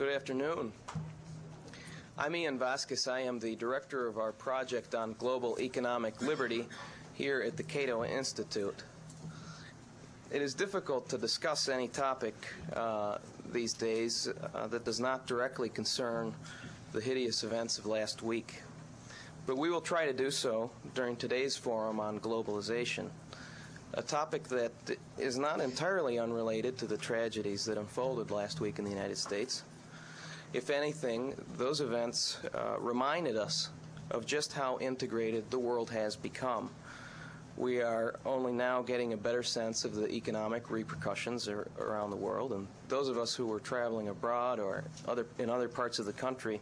Good afternoon. I'm Ian Vasquez. I am the director of our project on global economic liberty here at the Cato Institute. It is difficult to discuss any topic these days that does not directly concern the hideous events of last week. But we will try to do so during today's forum on globalization, a topic that is not entirely unrelated to the tragedies that unfolded last week in the United States. If anything, those events reminded us of just how integrated the world has become. We are only now getting a better sense of the economic repercussions around the world, and those of us who were traveling abroad or in other parts of the country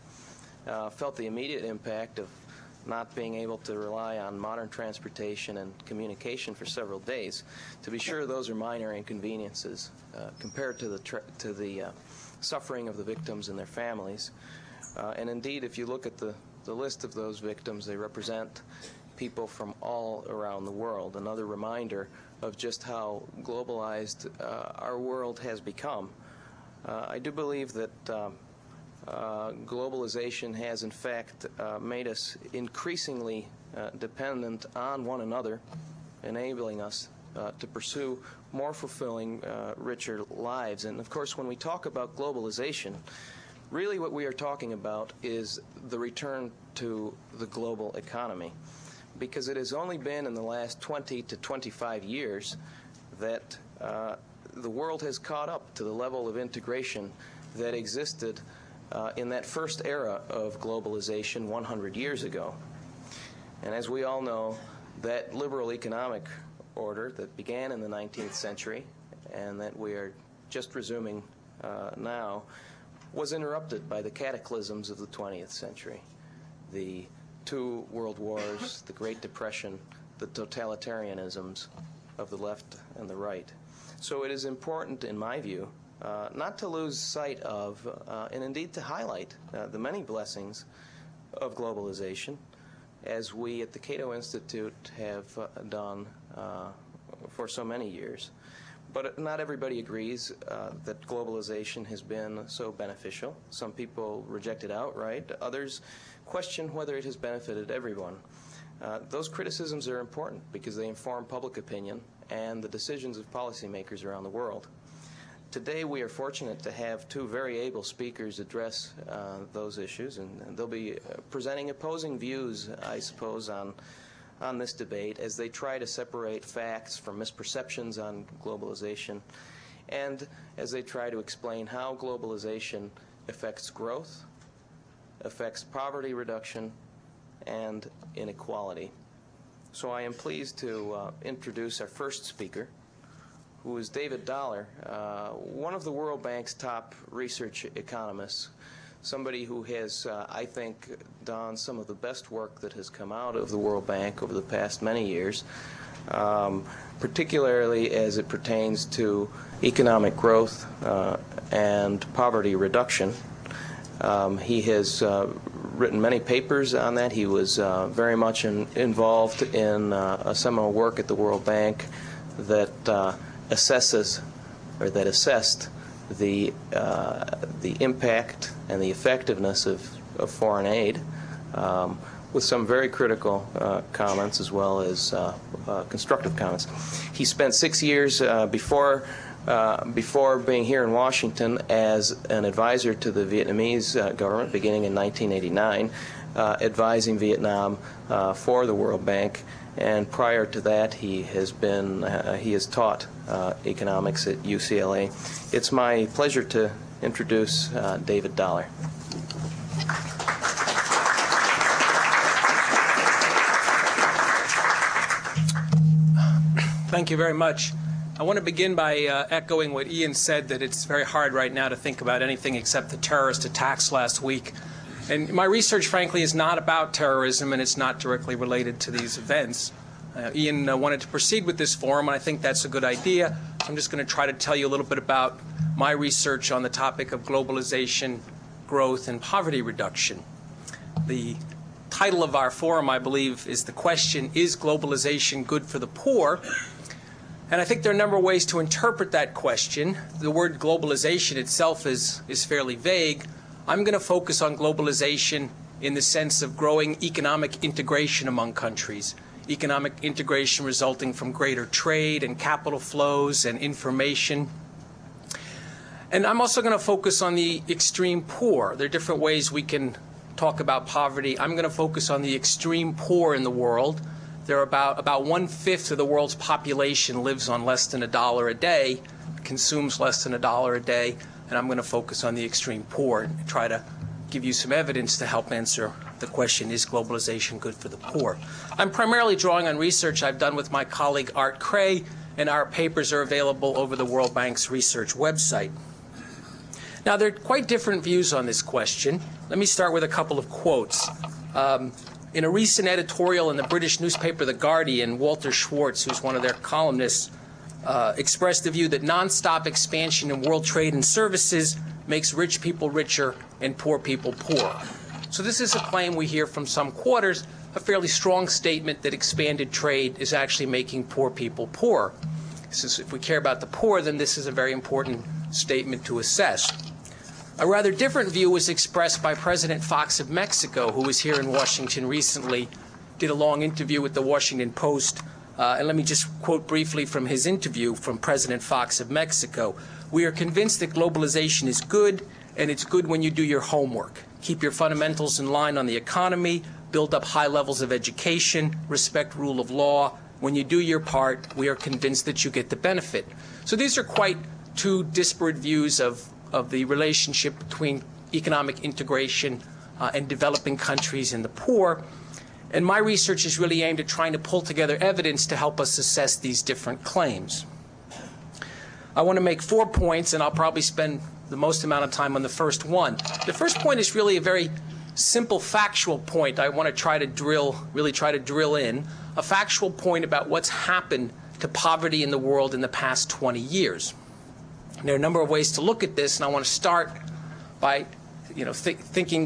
felt the immediate impact of not being able to rely on modern transportation and communication for several days. To be sure, those are minor inconveniences compared to the suffering of the victims and their families. And indeed, if you look at the list of those victims, they represent people from all around the world. Another reminder of just how globalized our world has become. I do believe that globalization has in fact made us increasingly dependent on one another, enabling us to pursue more fulfilling, richer lives. And of course, when we talk about globalization, really what we are talking about is the return to the global economy, because it has only been in the last 20 to 25 years that the world has caught up to the level of integration that existed in that first era of globalization 100 years ago. And as we all know, that liberal economic order that began in the 19th century and that we are just resuming now was interrupted by the cataclysms of the 20th century. The two world wars, the Great Depression, the totalitarianisms of the left and the right. So it is important, in my view, not to lose sight of, and indeed to highlight the many blessings of globalization, as we at the Cato Institute have done for so many years. But not everybody agrees that globalization has been so beneficial. Some people reject it outright. Others question whether it has benefited everyone. Those criticisms are important because they inform public opinion and the decisions of policymakers around the world. Today we are fortunate to have two very able speakers address those issues, and they'll be presenting opposing views, I suppose, on this debate as they try to separate facts from misperceptions on globalization, and as they try to explain how globalization affects growth, affects poverty reduction, and inequality. So I am pleased to introduce our first speaker, who is David Dollar, one of the World Bank's top research economists, somebody who has, I think, done some of the best work that has come out of the World Bank over the past many years, particularly as it pertains to economic growth and poverty reduction. He has written many papers on that. He was very much involved in a seminal work at the World Bank that assessed the impact and the effectiveness of foreign aid, with some very critical comments as well as constructive comments. He spent 6 years before being here in Washington as an advisor to the Vietnamese government, beginning in 1989, advising Vietnam for the World Bank. And prior to that, he has taught economics at UCLA. It's my pleasure to introduce David Dollar. Thank you very much. I want to begin by echoing what Ian said, that it's very hard right now to think about anything except the terrorist attacks last week. And my research, frankly, is not about terrorism, and it's not directly related to these events. Ian wanted to proceed with this forum, and I think that's a good idea. I'm just going to try to tell you a little bit about my research on the topic of globalization, growth, and poverty reduction. The title of our forum, I believe, is the question, is globalization good for the poor? And I think there are a number of ways to interpret that question. The word globalization itself is fairly vague. I'm going to focus on globalization in the sense of growing economic integration among countries. Economic integration resulting from greater trade and capital flows and information. And I'm also going to focus on the extreme poor. There are different ways we can talk about poverty. I'm going to focus on the extreme poor in the world. There are about 1/5 of the world's population lives on less than $1 a day, consumes less than $1 a day, and I'm going to focus on the extreme poor and try to give you some evidence to help answer the question, is globalization good for the poor? I'm primarily drawing on research I've done with my colleague Art Cray, and our papers are available over the World Bank's research website. Now, there are quite different views on this question. Let me start with a couple of quotes. In a recent editorial in the British newspaper The Guardian, Walter Schwartz, who's one of their columnists, expressed the view that nonstop expansion in world trade and services makes rich people richer and poor people poorer. So this is a claim we hear from some quarters, a fairly strong statement that expanded trade is actually making poor people poorer. If we care about the poor, then this is a very important statement to assess. A rather different view was expressed by President Fox of Mexico, who was here in Washington recently, did a long interview with the Washington Post. And let me just quote briefly from his interview from President Fox of Mexico. "We are convinced that globalization is good, and it's good when you do your homework. Keep your fundamentals in line on the economy, build up high levels of education, respect rule of law. When you do your part, we are convinced that you get the benefit." So these are quite two disparate views of the relationship between economic integration and developing countries and the poor. And my research is really aimed at trying to pull together evidence to help us assess these different claims. I want to make 4 points, and I'll probably spend the most amount of time on the first one. The first point is really a very simple factual point I want to really try to drill in, a factual point about what's happened to poverty in the world in the past 20 years. There are a number of ways to look at this, and I want to start by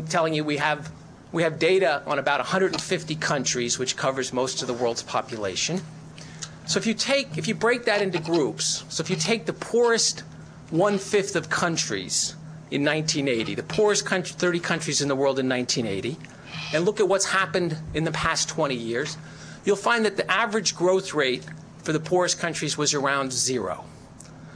telling you we have data on about 150 countries, which covers most of the world's population. So if you break that into groups, so if you take the poorest 1/5 of countries in 1980, the poorest 30 countries in the world in 1980, and look at what's happened in the past 20 years, you'll find that the average growth rate for the poorest countries was around 0.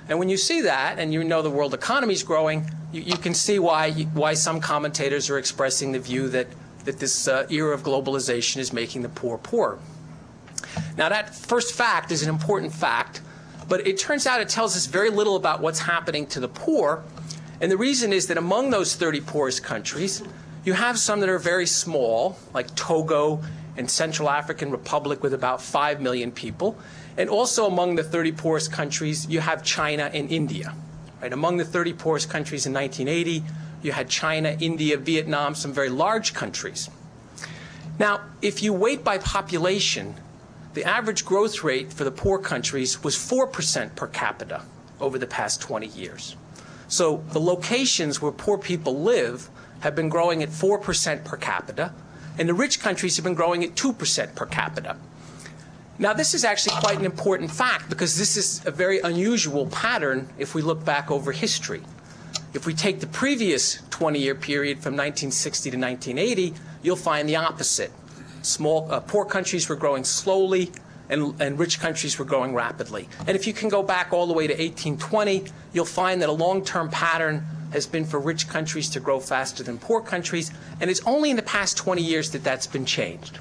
And when you see that, and you know the world economy is growing, you can see why some commentators are expressing the view that this era of globalization is making the poor poorer. Now, that first fact is an important fact, but it turns out it tells us very little about what's happening to the poor. And the reason is that among those 30 poorest countries, you have some that are very small, like Togo and Central African Republic with about 5 million people. And also among the 30 poorest countries, you have China and India. Right? Among the 30 poorest countries in 1980, you had China, India, Vietnam, some very large countries. Now, if you weight by population, the average growth rate for the poor countries was 4% per capita over the past 20 years. So the locations where poor people live have been growing at 4% per capita, and the rich countries have been growing at 2% per capita. Now, this is actually quite an important fact because this is a very unusual pattern if we look back over history. If we take the previous 20-year period from 1960 to 1980, you'll find the opposite. Poor countries were growing slowly, and rich countries were growing rapidly. And if you can go back all the way to 1820, you'll find that a long-term pattern has been for rich countries to grow faster than poor countries, and it's only in the past 20 years that that's been changed.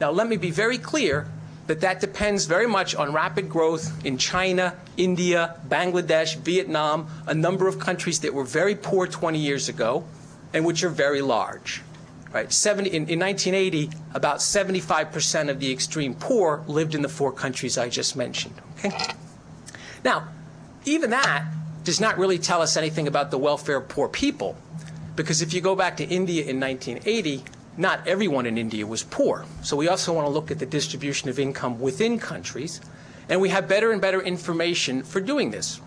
Now, let me be very clear that depends very much on rapid growth in China, India, Bangladesh, Vietnam, a number of countries that were very poor 20 years ago and which are very large. Right? In 1980, about 75% of the extreme poor lived in the 4 countries I just mentioned. Okay? Now, even that does not really tell us anything about the welfare of poor people, because if you go back to India in 1980, not everyone in India was poor. So we also want to look at the distribution of income within countries, and we have better and better information for doing this.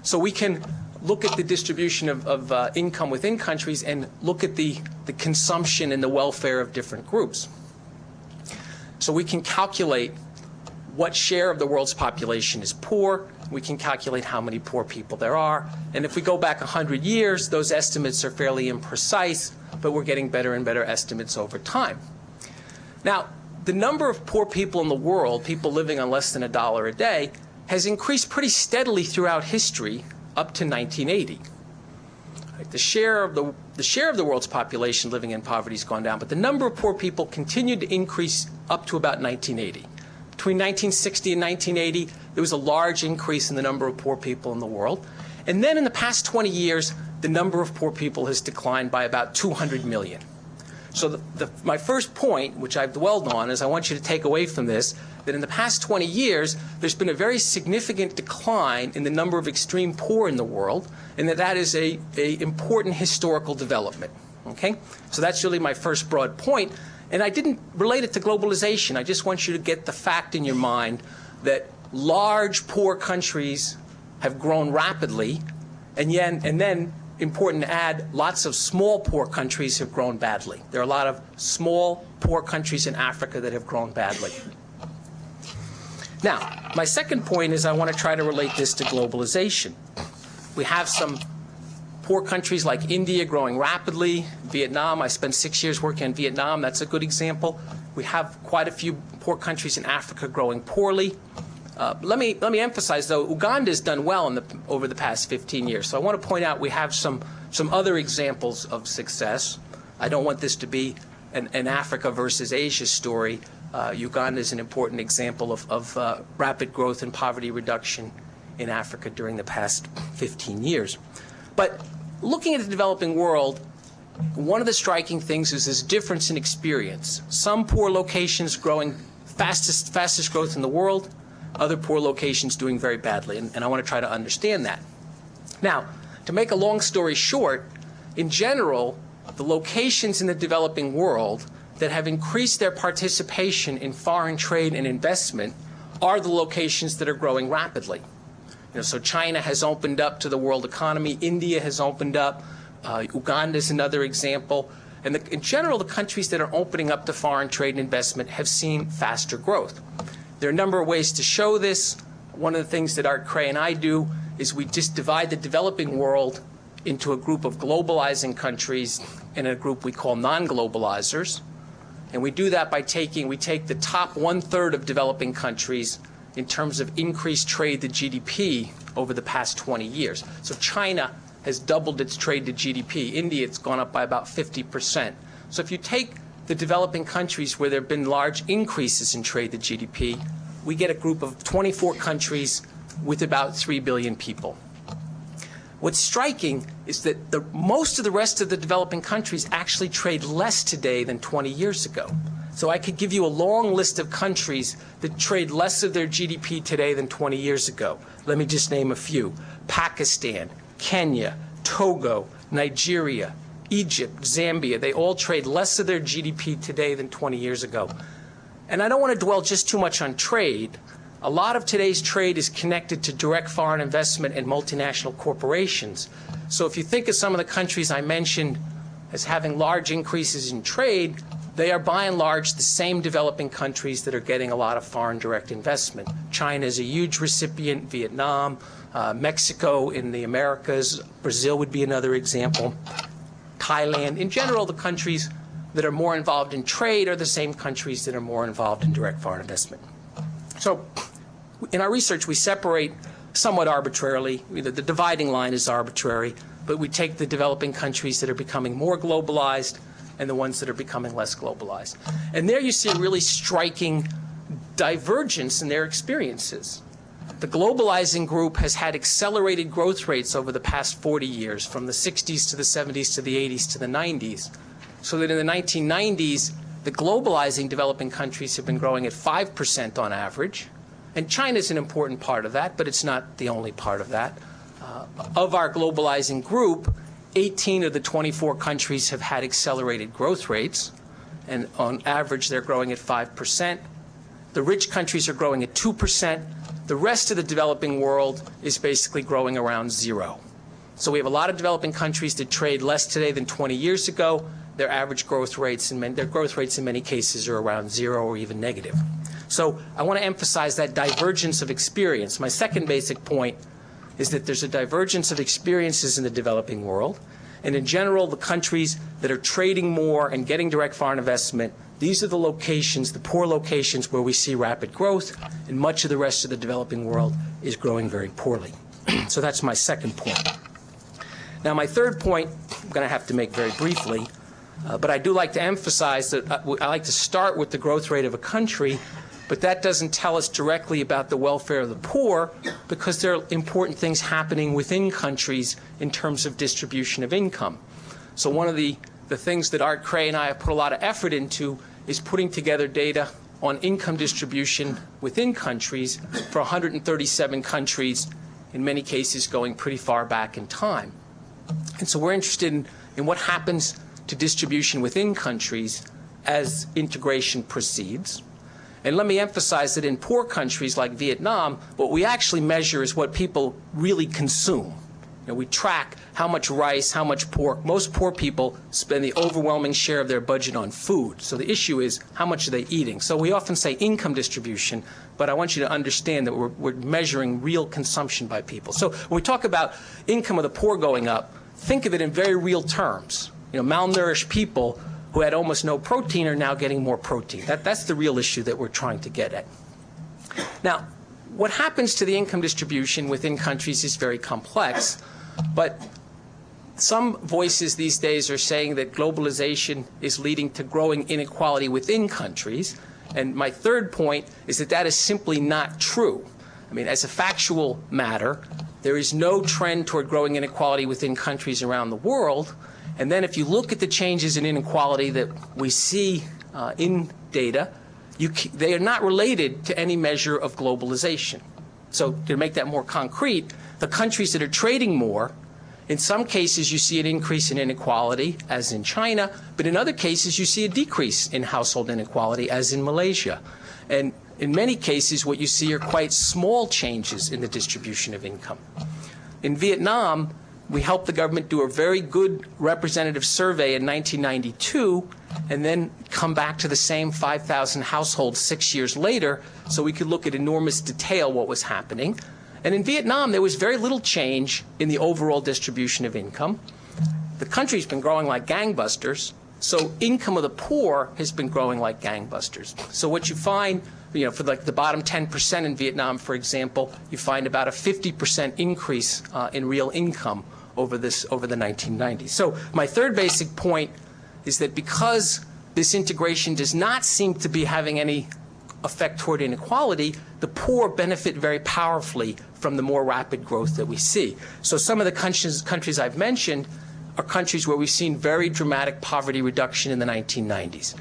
So we can look at the distribution of income within countries and look at the consumption and the welfare of different groups. So we can calculate what share of the world's population is poor. We can calculate how many poor people there are. And if we go back 100 years, those estimates are fairly imprecise, but we're getting better and better estimates over time. Now, the number of poor people in the world, people living on less than $1 a day, has increased pretty steadily throughout history up to 1980. The share of the world's population living in poverty has gone down, but the number of poor people continued to increase up to about 1980. Between 1960 and 1980, there was a large increase in the number of poor people in the world. And then in the past 20 years, the number of poor people has declined by about 200 million. So my first point, which I've dwelled on, is I want you to take away from this that in the past 20 years, there's been a very significant decline in the number of extreme poor in the world, and that is a important historical development. Okay? So that's really my first broad point. And I didn't relate it to globalization. I just want you to get the fact in your mind that large poor countries have grown rapidly, and then, important to add, lots of small poor countries have grown badly. There are a lot of small poor countries in Africa that have grown badly. Now, my second point is I want to try to relate this to globalization. We have some poor countries like India growing rapidly, Vietnam. I spent 6 years working in Vietnam. That's a good example. We have quite a few poor countries in Africa growing poorly. Let me emphasize, though, Uganda has done well over the past 15 years. So I want to point out we have some other examples of success. I don't want this to be an Africa versus Asia story. Uganda is an important example of rapid growth and poverty reduction in Africa during the past 15 years. But looking at the developing world, one of the striking things is this difference in experience. Some poor locations growing fastest growth in the world, other poor locations doing very badly, and I want to try to understand that. Now, to make a long story short, in general, the locations in the developing world that have increased their participation in foreign trade and investment are the locations that are growing rapidly. So China has opened up to the world economy. India has opened up. Uganda is another example. And in general, the countries that are opening up to foreign trade and investment have seen faster growth. There are a number of ways to show this. One of the things that Art Cray and I do is we just divide the developing world into a group of globalizing countries and a group we call non-globalizers. And we do that by we take the top 1/3 of developing countries in terms of increased trade to GDP over the past 20 years. So China has doubled its trade to GDP. India, it's gone up by about 50%. So if you take the developing countries where there have been large increases in trade to GDP, we get a group of 24 countries with about 3 billion people. What's striking is that most of the rest of the developing countries actually trade less today than 20 years ago. So I could give you a long list of countries that trade less of their GDP today than 20 years ago. Let me just name a few. Pakistan, Kenya, Togo, Nigeria, Egypt, Zambia. They all trade less of their GDP today than 20 years ago. And I don't want to dwell just too much on trade. A lot of today's trade is connected to direct foreign investment and multinational corporations. So if you think of some of the countries I mentioned as having large increases in trade, they are by and large the same developing countries that are getting a lot of foreign direct investment. China is a huge recipient, Vietnam, Mexico in the Americas, Brazil would be another example, Thailand. In general, the countries that are more involved in trade are the same countries that are more involved in direct foreign investment. So in our research, we separate somewhat arbitrarily. The dividing line is arbitrary, but we take the developing countries that are becoming more globalized and the ones that are becoming less globalized. And there you see a really striking divergence in their experiences. The globalizing group has had accelerated growth rates over the past 40 years, from the 60s to the 70s to the 80s to the 90s, so that in the 1990s, the globalizing developing countries have been growing at 5% on average. And China is an important part of that, but it's not the only part of that. Of our globalizing group, 18 of the 24 countries have had accelerated growth rates, and on average they're growing at 5%. The rich countries are growing at 2%. The rest of the developing world is basically growing around 0. So we have a lot of developing countries that trade less today than 20 years ago. Their average growth rates, their growth rates in many cases are around 0 or even negative. So I want to emphasize that divergence of experience. My second basic point is that there's a divergence of experiences in the developing world. And in general, the countries that are trading more and getting direct foreign investment, these are the locations, the poor locations, where we see rapid growth, and much of the rest of the developing world is growing very poorly. So that's my second point. Now, my third point, I'm going to have to make very briefly, but I do like to emphasize that I like to start with the growth rate of a country, but that doesn't tell us directly about the welfare of the poor, because there are important things happening within countries in terms of distribution of income. So one of the things that Art Cray and I have put a lot of effort into is putting together data on income distribution within countries for 137 countries, in many cases going pretty far back in time. And so we're interested in what happens to distribution within countries as integration proceeds. And let me emphasize that in poor countries like Vietnam, what we actually measure is what people really consume. We track how much rice, how much pork. Most poor people spend the overwhelming share of their budget on food. So the issue is, how much are they eating? So we often say income distribution, but I want you to understand that we're measuring real consumption by people. So when we talk about income of the poor going up, think of it in very real terms. Malnourished people who had almost no protein are now getting more protein. That's the real issue that we're trying to get at. Now, what happens to the income distribution within countries is very complex, but some voices these days are saying that globalization is leading to growing inequality within countries. And my third point is that that is simply not true. I mean, as a factual matter, there is no trend toward growing inequality within countries around the world. And then if you look at the changes in inequality that we see in data, they are not related to any measure of globalization. So to make that more concrete, the countries that are trading more, in some cases you see an increase in inequality, as in China, but in other cases you see a decrease in household inequality, as in Malaysia. And in many cases what you see are quite small changes in the distribution of income. In Vietnam, we helped the government do a very good representative survey in 1992 and then come back to the same 5,000 households 6 years later so we could look at enormous detail what was happening. And in Vietnam, there was very little change in the overall distribution of income. The country's been growing like gangbusters, so income of the poor has been growing like gangbusters. So what you find, for like the bottom 10% in Vietnam, for example, you find about a 50% increase in real income over the 1990s. So my third basic point is that because this integration does not seem to be having any effect toward inequality, the poor benefit very powerfully from the more rapid growth that we see. So some of the countries I've mentioned are countries where we've seen very dramatic poverty reduction in the 1990s.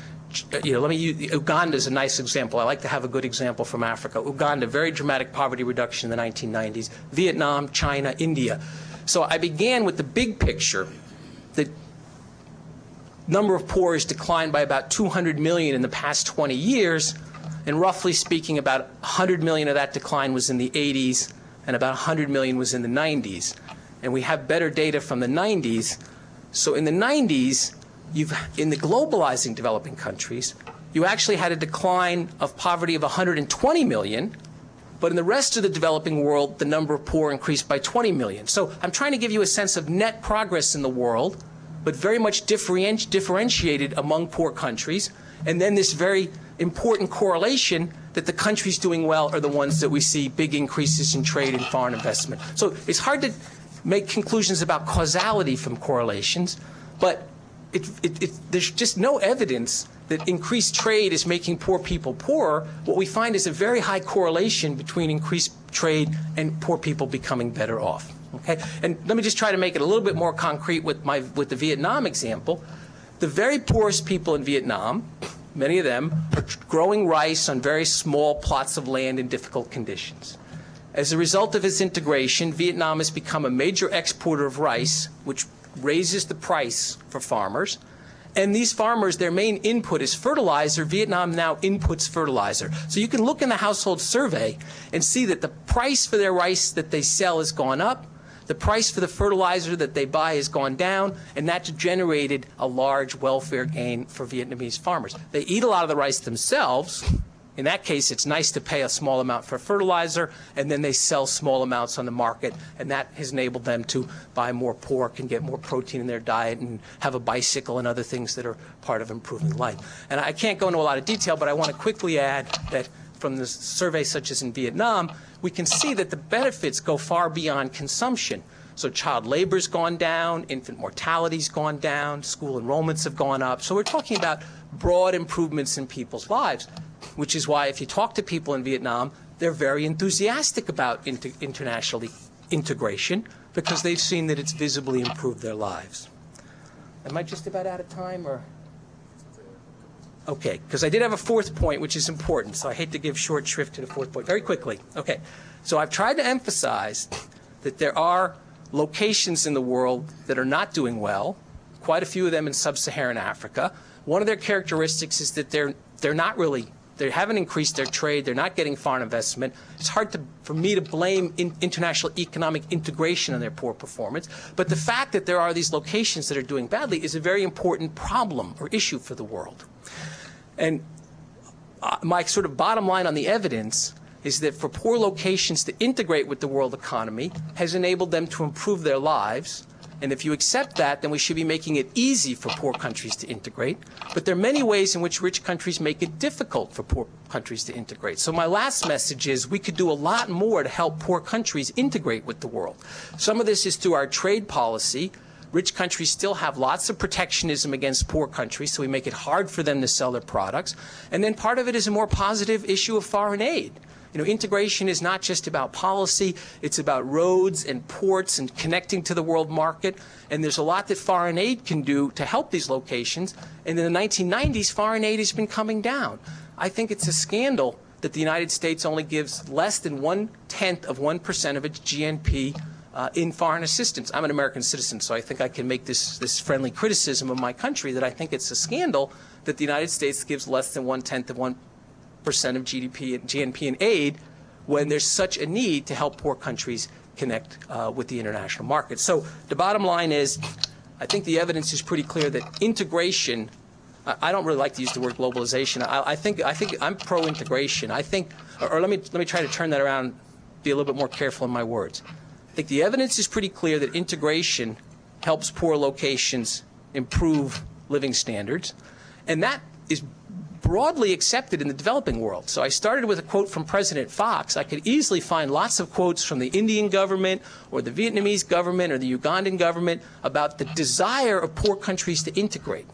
Uganda is a nice example. I like to have a good example from Africa. Uganda, very dramatic poverty reduction in the 1990s. Vietnam, China, India. So I began with the big picture. The number of poor has declined by about 200 million in the past 20 years, and roughly speaking, about 100 million of that decline was in the 80s, and about 100 million was in the 90s. And we have better data from the 90s. So in the 90s, in the globalizing developing countries, you actually had a decline of poverty of 120 million, but in the rest of the developing world, the number of poor increased by 20 million. So I'm trying to give you a sense of net progress in the world, but very much differentiated among poor countries. And then this very important correlation that the countries doing well are the ones that we see big increases in trade and foreign investment. So it's hard to make conclusions about causality from correlations, but there's just no evidence that increased trade is making poor people poorer. What we find is a very high correlation between increased trade and poor people becoming better off. Okay? And let me just try to make it a little bit more concrete with the Vietnam example. The very poorest people in Vietnam, many of them, are growing rice on very small plots of land in difficult conditions. As a result of its integration, Vietnam has become a major exporter of rice, which raises the price for farmers. And these farmers, their main input is fertilizer. Vietnam now inputs fertilizer. So you can look in the household survey and see that the price for their rice that they sell has gone up. The price for the fertilizer that they buy has gone down, and that's generated a large welfare gain for Vietnamese farmers. They eat a lot of the rice themselves, In that case, it's nice to pay a small amount for fertilizer, and then they sell small amounts on the market, and that has enabled them to buy more pork and get more protein in their diet and have a bicycle and other things that are part of improving life. And I can't go into a lot of detail, but I want to quickly add that from the surveys such as in Vietnam, we can see that the benefits go far beyond consumption. So child labor's gone down, infant mortality's gone down, school enrollments have gone up. So we're talking about broad improvements in people's lives, which is why if you talk to people in Vietnam, they're very enthusiastic about international integration because they've seen that it's visibly improved their lives. Am I just about out of time, or? Okay, because I did have a fourth point, which is important, so I hate to give short shrift to the fourth point. Very quickly. Okay, so I've tried to emphasize that there are locations in the world that are not doing well, quite a few of them in sub-Saharan Africa. One of their characteristics is that they haven't increased their trade, they're not getting foreign investment. It's hard for me to blame international economic integration on their poor performance, but the fact that there are these locations that are doing badly is a very important problem or issue for the world. And my sort of bottom line on the evidence is that for poor locations to integrate with the world economy has enabled them to improve their lives. And if you accept that, then we should be making it easy for poor countries to integrate. But there are many ways in which rich countries make it difficult for poor countries to integrate. So my last message is we could do a lot more to help poor countries integrate with the world. Some of this is through our trade policy. Rich countries still have lots of protectionism against poor countries, so we make it hard for them to sell their products. And then part of it is a more positive issue of foreign aid. You know, integration is not just about policy, it's about roads and ports and connecting to the world market. And there's a lot that foreign aid can do to help these locations. And in the 1990s, foreign aid has been coming down. I think it's a scandal that the United States only gives less than 1/10 of 1% of its GNP in foreign assistance. I'm an American citizen, so I think I can make this friendly criticism of my country that I think it's a scandal that the United States gives less than 1/10 of 1% of GNP in aid when there's such a need to help poor countries connect with the international market. So the bottom line is, I think the evidence is pretty clear that integration, I don't really like to use the word globalization. I think I'm pro-integration. I think, or let me try to turn that around, be a little bit more careful in my words. I think the evidence is pretty clear that integration helps poor locations improve living standards, and that is broadly accepted in the developing world. So I started with a quote from President Fox. I could easily find lots of quotes from the Indian government or the Vietnamese government or the Ugandan government about the desire of poor countries to integrate.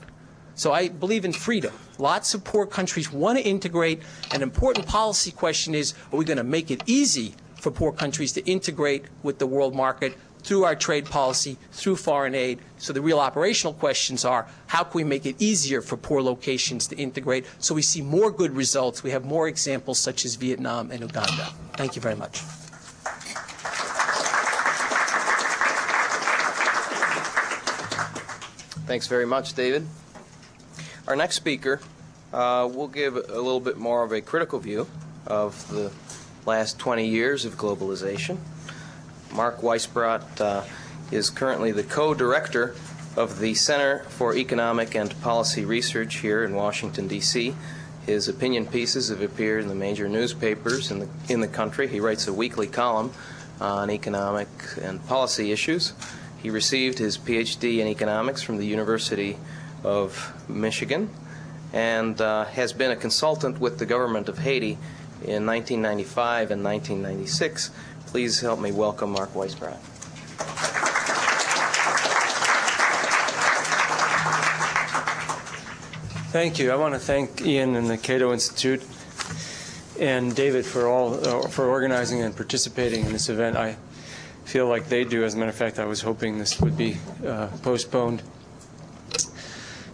So I believe in freedom. Lots of poor countries want to integrate. An important policy question is, are we going to make it easy for poor countries to integrate with the world market through our trade policy, through foreign aid? So the real operational questions are, how can we make it easier for poor locations to integrate so we see more good results? We have more examples such as Vietnam and Uganda. Thank you very much. Thanks very much, David. Our next speaker will give a little bit more of a critical view of the last 20 years of globalization. Mark Weisbrot is currently the co-director of the Center for Economic and Policy Research here in Washington, D.C. His opinion pieces have appeared in the major newspapers in the country. He writes a weekly column on economic and policy issues. He received his Ph.D. in economics from the University of Michigan and has been a consultant with the government of Haiti in 1995 and 1996. Please help me welcome Mark Weisbrot. Thank you. I want to thank Ian and the Cato Institute and David for organizing and participating in this event. I feel like they do. As a matter of fact, I was hoping this would be postponed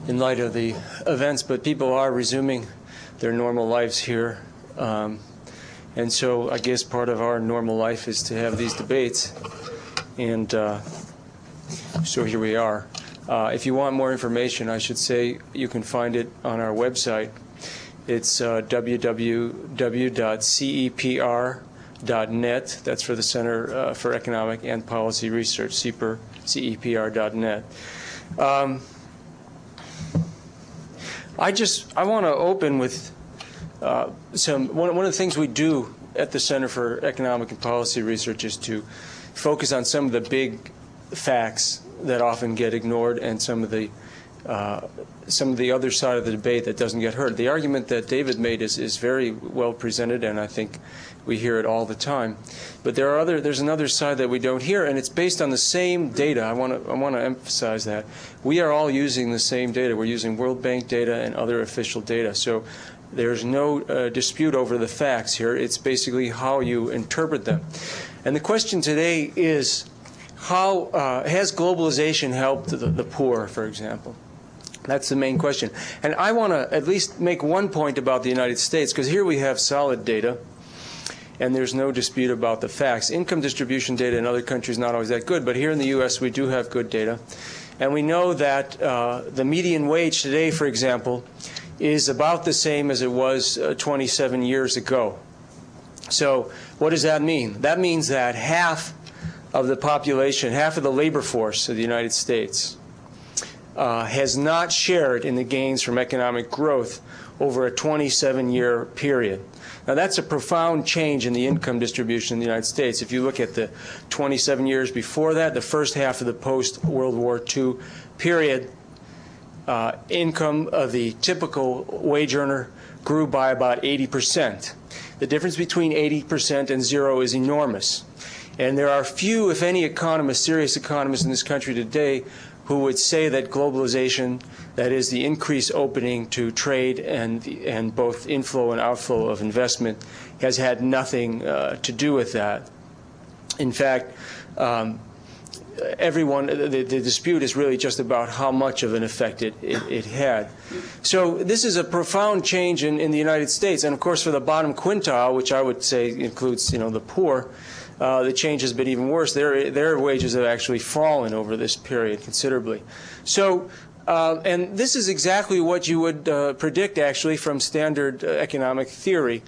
in light of the events, but people are resuming their normal lives here. And so I guess part of our normal life is to have these debates. And so here we are. If you want more information, I should say you can find it on our website. It's www.cepr.net. That's for the Center for Economic and Policy Research, cepr.net. I want to open with one of the things we do at the Center for Economic and Policy Research is to focus on some of the big facts that often get ignored and some of the other side of the debate that doesn't get heard. The argument that David made is very well presented, and I think we hear it all the time. But there's another side that we don't hear, and it's based on the same data. I want to emphasize that. We are all using the same data. We're using World Bank data and other official data. So there's no dispute over the facts here. It's basically how you interpret them. And the question today is, how has globalization helped the poor, for example? That's the main question. And I want to at least make one point about the United States, because here we have solid data, and there's no dispute about the facts. Income distribution data in other countries is not always that good, but here in the U.S. we do have good data. And we know that the median wage today, for example, is about the same as it was 27 years ago. So what does that mean? That means that half of the population, half of the labor force of the United States has not shared in the gains from economic growth over a 27-year period. Now, that's a profound change in the income distribution in the United States. If you look at the 27 years before that, the first half of the post-World War II period, income of the typical wage earner grew by about 80%. The difference between 80% and zero is enormous. And there are few, if any, economists, serious economists in this country today who would say that globalization, that is the increased opening to trade and both inflow and outflow of investment, has had nothing to do with that. In fact, the dispute is really just about how much of an effect it had. So this is a profound change in the United States. And of course, for the bottom quintile, which I would say includes, the poor, the change has been even worse. Their wages have actually fallen over this period considerably. So, and this is exactly what you would predict, actually, from standard economic theory,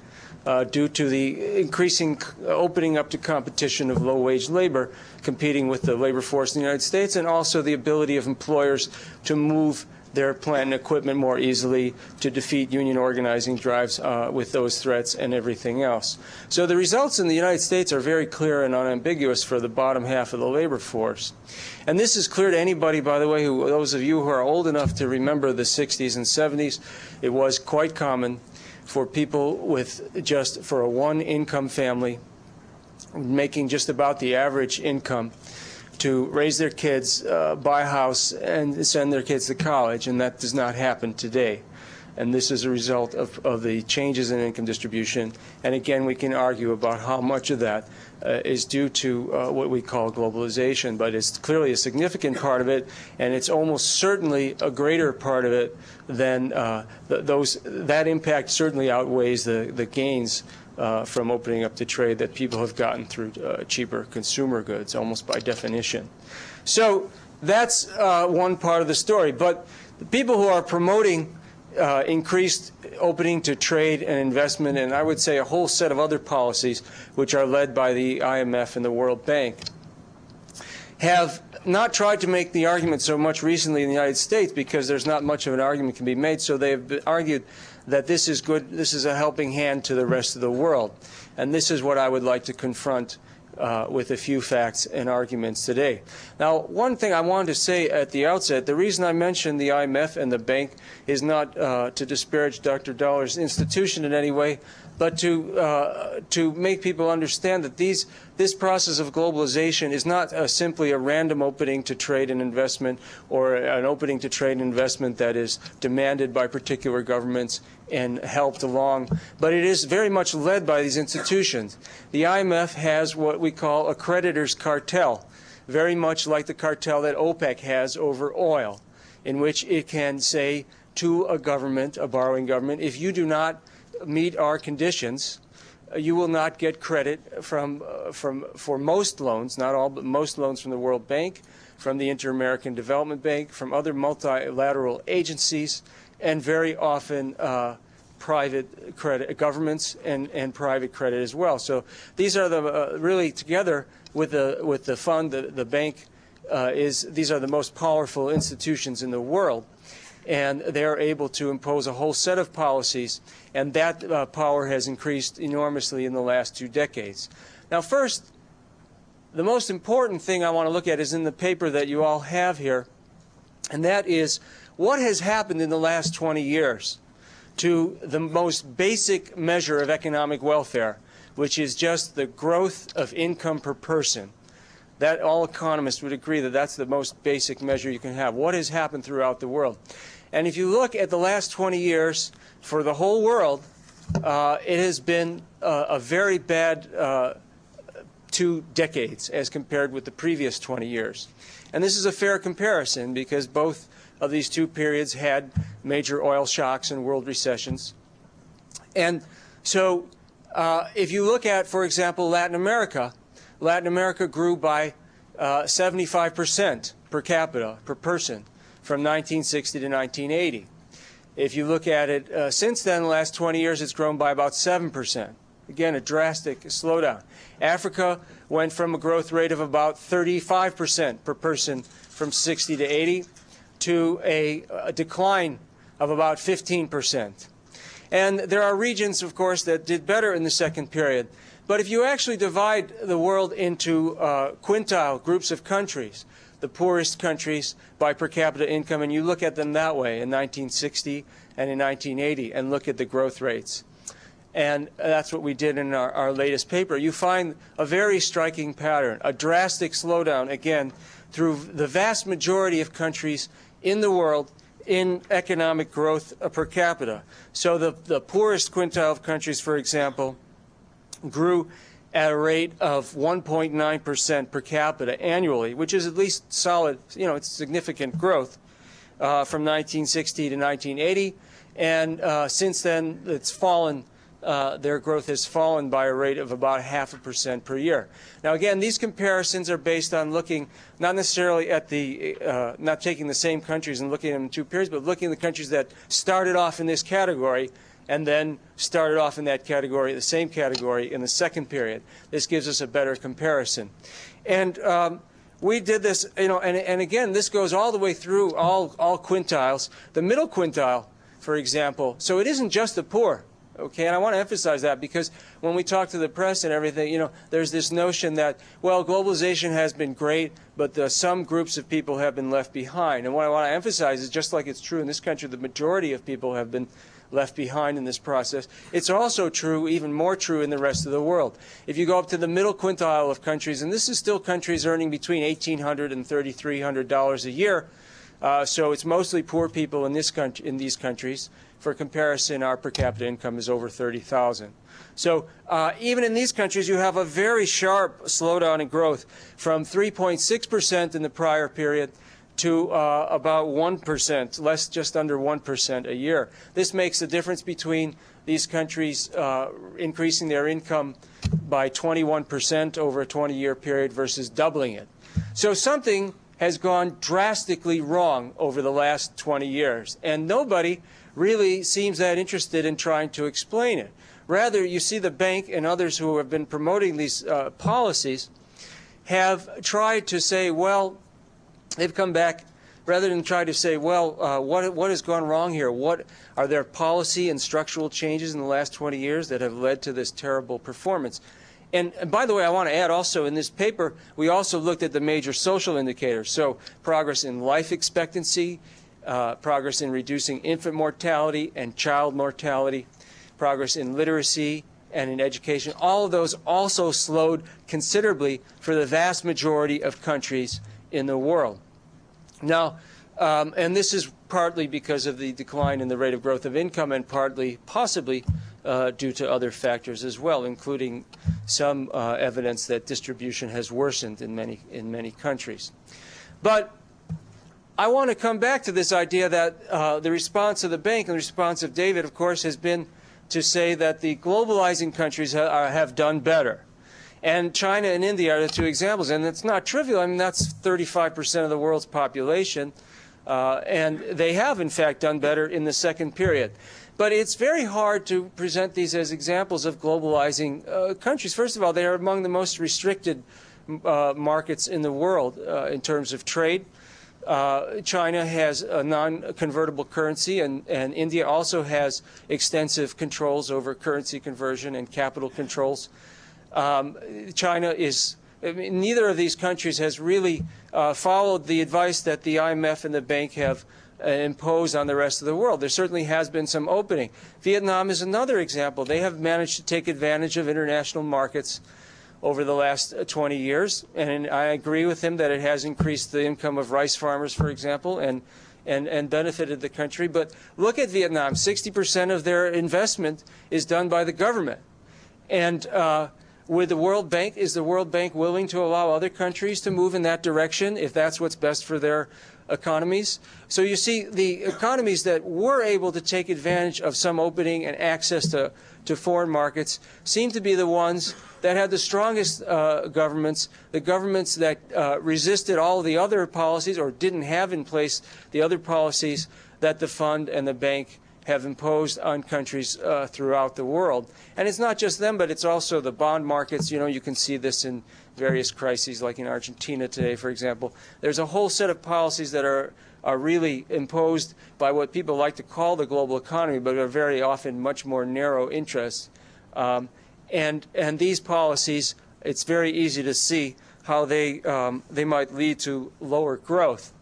due to the increasing opening up to competition of low-wage labor competing with the labor force in the United States, and also the ability of employers to move their plant and equipment more easily, to defeat union organizing drives with those threats and everything else. So the results in the United States are very clear and unambiguous for the bottom half of the labor force. And this is clear to anybody, by the way, those of you who are old enough to remember the 60s and 70s. It was quite common for people for a one-income family making just about the average income to raise their kids, buy a house, and send their kids to college, and that does not happen today. And this is a result of the changes in income distribution. And again, we can argue about how much of that is due to what we call globalization, but it's clearly a significant part of it, and it's almost certainly a greater part of it than that impact certainly outweighs the gains from opening up to trade that people have gotten through cheaper consumer goods, almost by definition. So that's one part of the story. But the people who are promoting increased opening to trade and investment, and I would say a whole set of other policies which are led by the IMF and the World Bank, have not tried to make the argument so much recently in the United States, because there's not much of an argument can be made. So they've argued that this is good, this is a helping hand to the rest of the world. And this is what I would like to confront with a few facts and arguments today. Now, one thing I wanted to say at the outset, the reason I mentioned the IMF and the bank is not to disparage Dr. Dollar's institution in any way, but to make people understand that this process of globalization is not simply a random opening to trade and investment, or an opening to trade and investment that is demanded by particular governments and helped along, but it is very much led by these institutions. The IMF has what we call a creditor's cartel, very much like the cartel that OPEC has over oil, in which it can say to a government, a borrowing government, if you do not meet our conditions, you will not get credit for most loans, not all, but most loans from the World Bank, from the Inter-American Development Bank, from other multilateral agencies, and very often private credit, governments and private credit as well. So these are the really together with the fund, the bank these are the most powerful institutions in the world. and they're able to impose a whole set of policies, and that power has increased enormously in the last 2 decades. Now, first, the most important thing I want to look at is in the paper that you all have here, and that is what has happened in the last 20 years to the most basic measure of economic welfare, which is just the growth of income per person. That all economists would agree that that's the most basic measure you can have. What has happened throughout the world? And if you look at the last 20 years for the whole world, it has been a very bad 2 decades as compared with the previous 20 years. And this is a fair comparison because both of these 2 periods had major oil shocks and world recessions. And so if you look at, for example, Latin America grew by 75% per capita, per person, from 1960 to 1980. If you look at it since then, the last 20 years, it's grown by about 7%. Again, a drastic slowdown. Africa went from a growth rate of about 35% per person from 60 to 80 to a decline of about 15%. And there are regions, of course, that did better in the second period. But if you actually divide the world into quintile groups of countries, the poorest countries by per capita income, and you look at them that way in 1960 and in 1980 and look at the growth rates. And that's what we did in our latest paper. You find a very striking pattern, a drastic slowdown, again, through the vast majority of countries in the world in economic growth per capita. So the poorest quintile of countries, for example, grew at a rate of 1.9% per capita annually, which is at least solid, it's significant growth from 1960 to 1980. And since then, it's fallen. Their growth has fallen by a rate of about 0.5% per year. Now, again, these comparisons are based on looking not necessarily at not taking the same countries and looking at them in 2 periods, but looking at the countries that started off in this category and then started off in that category, the same category, in the second period. This gives us a better comparison. And we did this, and again, this goes all the way through all quintiles. The middle quintile, for example, so it isn't just the poor. Okay, and I want to emphasize that because when we talk to the press and everything, there's this notion that, well, globalization has been great, but some groups of people have been left behind. And what I want to emphasize is just like it's true in this country, the majority of people have been left behind in this process. It's also true, even more true, in the rest of the world. If you go up to the middle quintile of countries, and this is still countries earning between $1,800 and $3,300 a year, so it's mostly poor people in these countries. For comparison, our per capita income is over $30,000. So even in these countries, you have a very sharp slowdown in growth from 3.6% in the prior period to about 1%, just under 1% a year. This makes the difference between these countries increasing their income by 21% over a 20-year period versus doubling it. So something has gone drastically wrong over the last 20 years, and nobody really seems that interested in trying to explain it. Rather, you see the bank and others who have been promoting these policies have tried to say, well, they've come back, rather than try to say, well, what has gone wrong here? What are there policy and structural changes in the last 20 years that have led to this terrible performance? And by the way, I want to add also in this paper, we also looked at the major social indicators. So progress in life expectancy, progress in reducing infant mortality and child mortality, progress in literacy and in education. All of those also slowed considerably for the vast majority of countries in the world. Now, and this is partly because of the decline in the rate of growth of income and partly, possibly, due to other factors as well, including some evidence that distribution has worsened in many countries. But I want to come back to this idea that the response of the bank and the response of David, of course, has been to say that the globalizing countries have done better. And China and India are the 2 examples. And it's not trivial. I mean, that's 35% of the world's population. And they have, in fact, done better in the second period. But it's very hard to present these as examples of globalizing countries. First of all, they are among the most restricted markets in the world in terms of trade. China has a non-convertible currency, and India also has extensive controls over currency conversion and capital controls. China is, I mean, neither of these countries has really followed the advice that the IMF and the bank have imposed on the rest of the world. There certainly has been some opening. Vietnam is another example. They have managed to take advantage of international markets over the last 20 years, and I agree with him that it has increased the income of rice farmers, for example, and benefited the country. But look at Vietnam. 60% of their investment is done by the government. And with the World Bank, is the World Bank willing to allow other countries to move in that direction if that's what's best for their economies? So you see, the economies that were able to take advantage of some opening and access to foreign markets seem to be the ones that had the strongest governments, the governments that resisted all the other policies or didn't have in place the other policies that the fund and the bank have imposed on countries throughout the world. And it's not just them, but it's also the bond markets. You know, you can see this in various crises, like in Argentina today, for example. There's a whole set of policies that are really imposed by what people like to call the global economy, but are very often much more narrow interests. And these policies, it's very easy to see how they might lead to lower growth.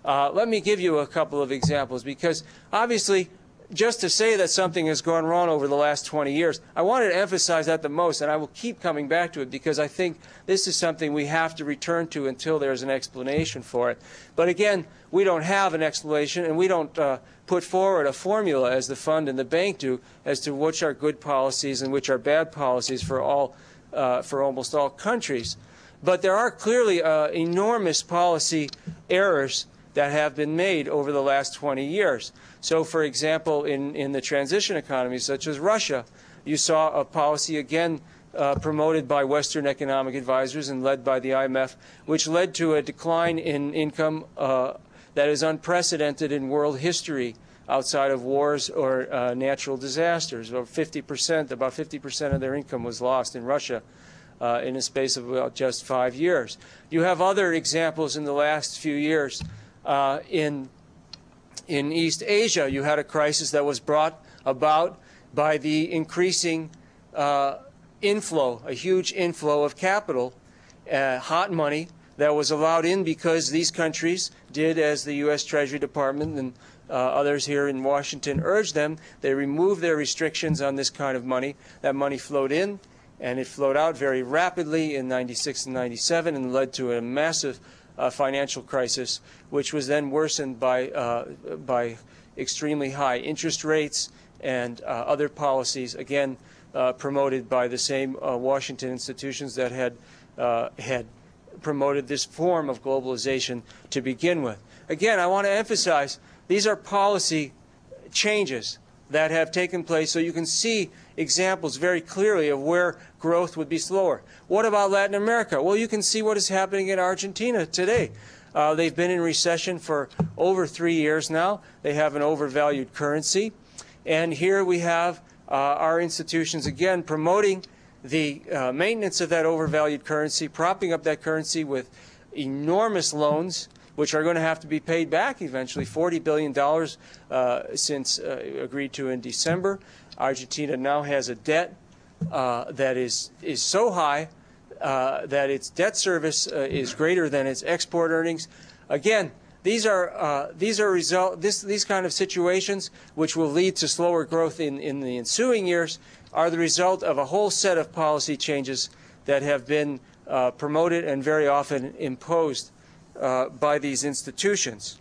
Let me give you a couple of examples, because obviously, just to say that something has gone wrong over the last 20 years, I wanted to emphasize that the most, and I will keep coming back to it because I think this is something we have to return to until there's an explanation for it. But again, we don't have an explanation, and we don't put forward a formula, as the fund and the bank do, as to which are good policies and which are bad policies for almost all countries. But there are clearly enormous policy errors that have been made over the last 20 years. So, for example, in the transition economies such as Russia, you saw a policy, again, promoted by Western economic advisors and led by the IMF, which led to a decline in income that is unprecedented in world history outside of wars or natural disasters. About 50% of their income was lost in Russia in a space of about just 5 years. You have other examples in the last few years. In East Asia, you had a crisis that was brought about by the increasing inflow, a huge inflow of capital, hot money, that was allowed in because these countries did as the U.S. Treasury Department and others here in Washington urged them. They removed their restrictions on this kind of money. That money flowed in, and it flowed out very rapidly in 96 and 97 and led to a massive financial crisis, which was then worsened by extremely high interest rates and other policies, again, promoted by the same Washington institutions that had promoted this form of globalization to begin with. Again, I want to emphasize these are policy changes that have taken place, so you can see examples very clearly of where growth would be slower. What about Latin America? Well, you can see what is happening in Argentina today. They've been in recession for over 3 years now. They have an overvalued currency. And here we have our institutions, again, promoting the maintenance of that overvalued currency, propping up that currency with enormous loans, which are going to have to be paid back eventually, $40 billion since agreed to in December. Argentina now has a debt that is so high that its debt service is greater than its export earnings. Again, these kind of situations, which will lead to slower growth in the ensuing years, are the result of a whole set of policy changes that have been promoted and very often imposed by these institutions.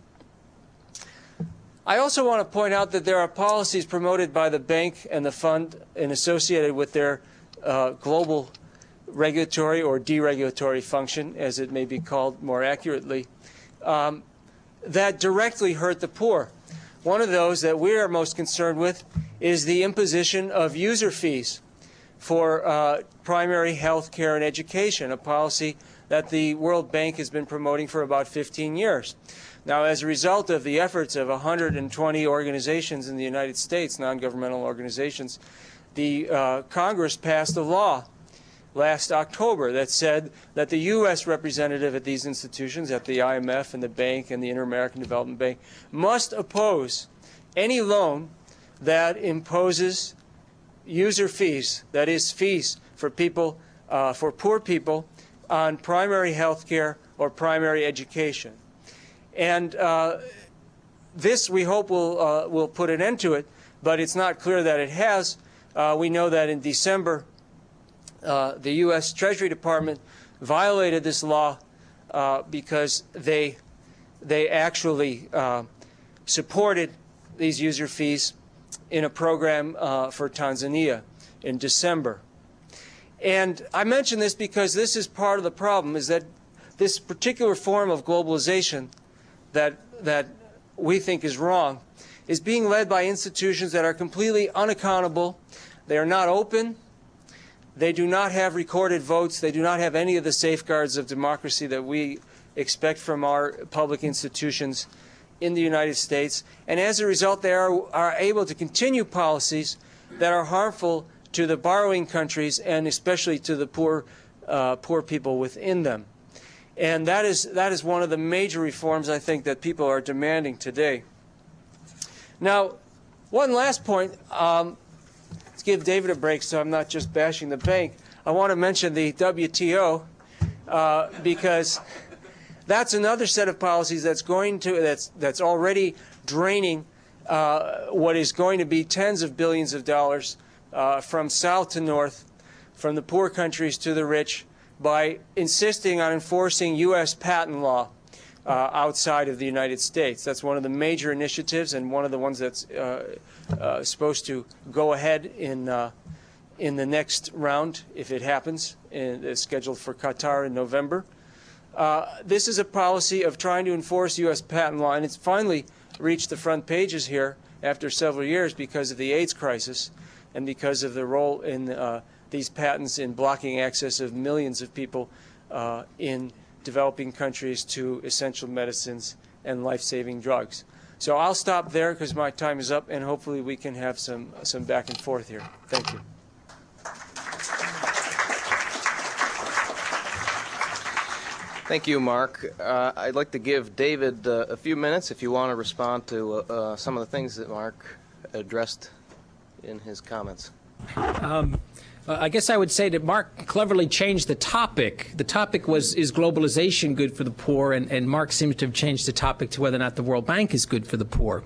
I also want to point out that there are policies promoted by the bank and the fund and associated with their global regulatory or deregulatory function, as it may be called more accurately, that directly hurt the poor. One of those that we are most concerned with is the imposition of user fees for primary health care and education, a policy that the World Bank has been promoting for about 15 years. Now, as a result of the efforts of 120 organizations in the United States, non-governmental organizations, the Congress passed a law last October that said that the U.S. representative at these institutions, at the IMF and the bank and the Inter-American Development Bank, must oppose any loan that imposes user fees, that is, fees for people, for poor people, on primary health care or primary education. And this, we hope, will put an end to it, but it's not clear that it has. We know that in December, the U.S. Treasury Department violated this law because they actually supported these user fees in a program for Tanzania in December. And I mention this because this is part of the problem, is that this particular form of globalization that we think is wrong is being led by institutions that are completely unaccountable. They are not open. They do not have recorded votes. They do not have any of the safeguards of democracy that we expect from our public institutions in the United States. And as a result, they are able to continue policies that are harmful to the borrowing countries and especially to the poor people within them. And that is one of the major reforms, I think, that people are demanding today. Now, one last point. Let's give David a break so I'm not just bashing the bank. I want to mention the WTO because that's another set of policies that's already draining what is going to be tens of billions of dollars from south to north, from the poor countries to the rich, by insisting on enforcing U.S. patent law outside of the United States. That's one of the major initiatives and one of the ones that's supposed to go ahead in the next round, if it happens, it's scheduled for Qatar in November. This is a policy of trying to enforce U.S. patent law, and it's finally reached the front pages here after several years because of the AIDS crisis and because of the role in these patents in blocking access of millions of people in developing countries to essential medicines and life-saving drugs. So I'll stop there because my time is up, and hopefully we can have some back and forth here. Thank you. Thank you, Mark. I'd like to give David a few minutes if you want to respond to some of the things that Mark addressed in his comments. I guess I would say that Mark cleverly changed the topic. The topic was, is globalization good for the poor? And Mark seems to have changed the topic to whether or not the World Bank is good for the poor.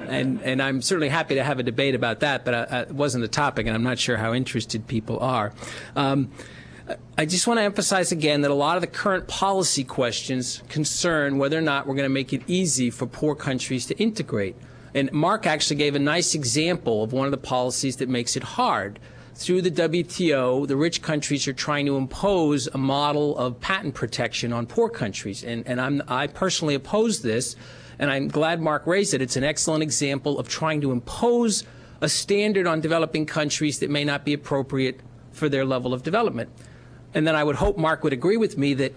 And I'm certainly happy to have a debate about that, but it wasn't the topic, and I'm not sure how interested people are. I just want to emphasize again that a lot of the current policy questions concern whether or not we're going to make it easy for poor countries to integrate. And Mark actually gave a nice example of one of the policies that makes it hard. Through the WTO, the rich countries are trying to impose a model of patent protection on poor countries. And I personally oppose this, and I'm glad Mark raised it. It's an excellent example of trying to impose a standard on developing countries that may not be appropriate for their level of development. And then I would hope Mark would agree with me that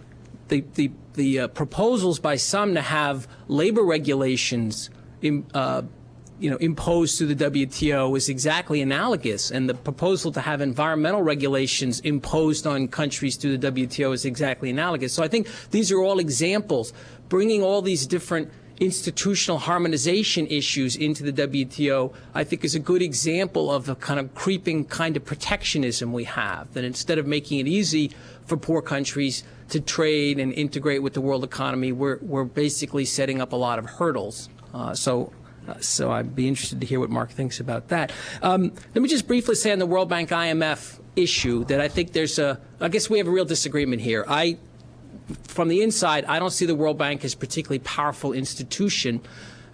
the proposals by some to have labor regulations imposed through the WTO is exactly analogous, and the proposal to have environmental regulations imposed on countries through the WTO is exactly analogous. So I think these are all examples. Bringing all these different institutional harmonization issues into the WTO, I think, is a good example of the kind of creeping kind of protectionism we have, that instead of making it easy for poor countries to trade and integrate with the world economy, we're basically setting up a lot of hurdles. So I'd be interested to hear what Mark thinks about that. Let me just briefly say on the World Bank IMF issue that I think I guess we have a real disagreement here. From the inside, I don't see the World Bank as a particularly powerful institution.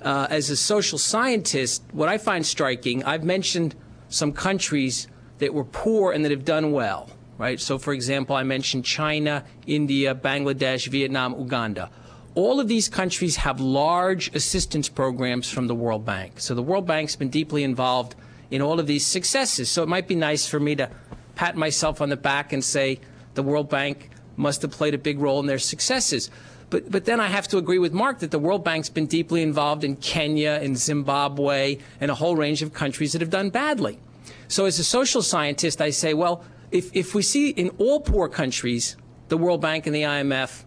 As a social scientist, what I find striking, I've mentioned some countries that were poor and that have done well, right? So, for example, I mentioned China, India, Bangladesh, Vietnam, Uganda. All of these countries have large assistance programs from the World Bank. So the World Bank's been deeply involved in all of these successes. So it might be nice for me to pat myself on the back and say the World Bank must have played a big role in their successes. But then I have to agree with Mark that the World Bank's been deeply involved in Kenya and Zimbabwe and a whole range of countries that have done badly. So as a social scientist, I say, well, if we see in all poor countries the World Bank and the IMF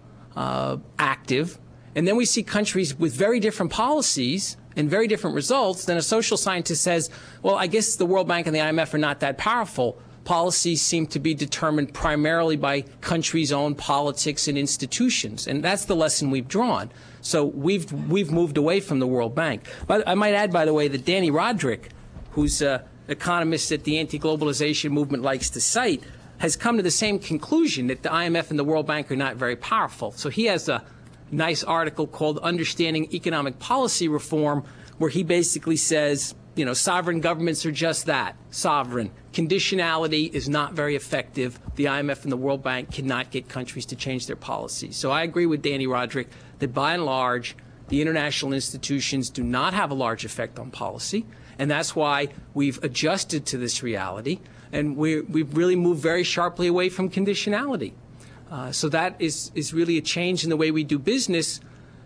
active, and then we see countries with very different policies and very different results, then a social scientist says, well, I guess the World Bank and the IMF are not that powerful. Policies seem to be determined primarily by countries' own politics and institutions, and that's the lesson we've drawn. So we've moved away from the World Bank. But I might add, by the way, that Danny Roderick, who's an economist that the anti-globalization movement likes to cite, has come to the same conclusion that the IMF and the World Bank are not very powerful. So he has a nice article called Understanding Economic Policy Reform, where he basically says, you know, sovereign governments are just that, sovereign. Conditionality is not very effective. The IMF and the World Bank cannot get countries to change their policies. So I agree with Danny Roderick that by and large, the international institutions do not have a large effect on policy, and that's why we've adjusted to this reality, and we've really moved very sharply away from conditionality. So that is really a change in the way we do business.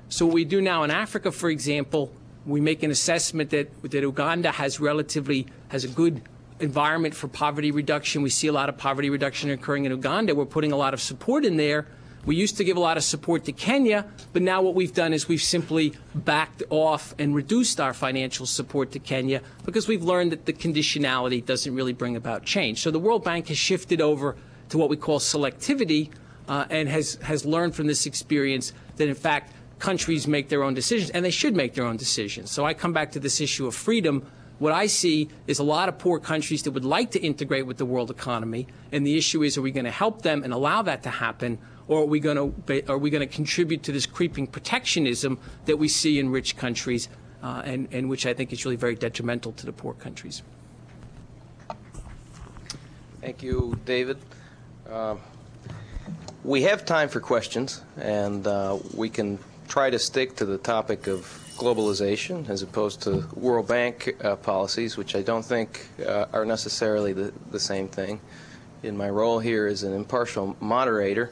So what we do now in Africa, for example, we make an assessment that Uganda has a good environment for poverty reduction. We see a lot of poverty reduction occurring in Uganda. We're putting a lot of support in there. We used to give a lot of support to Kenya, but now what we've done is we've simply backed off and reduced our financial support to Kenya because we've learned that the conditionality doesn't really bring about change. So the World Bank has shifted over to what we call selectivity and has learned from this experience that, in fact, countries make their own decisions, and they should make their own decisions. So I come back to this issue of freedom. What I see is a lot of poor countries that would like to integrate with the world economy, and the issue is, are we going to help them and allow that to happen, or are we going to contribute to this creeping protectionism that we see in rich countries, and which I think is really very detrimental to the poor countries. Thank you, David. We have time for questions, and we can try to stick to the topic of globalization as opposed to World Bank policies, which I don't think are necessarily the same thing. In my role here as an impartial moderator,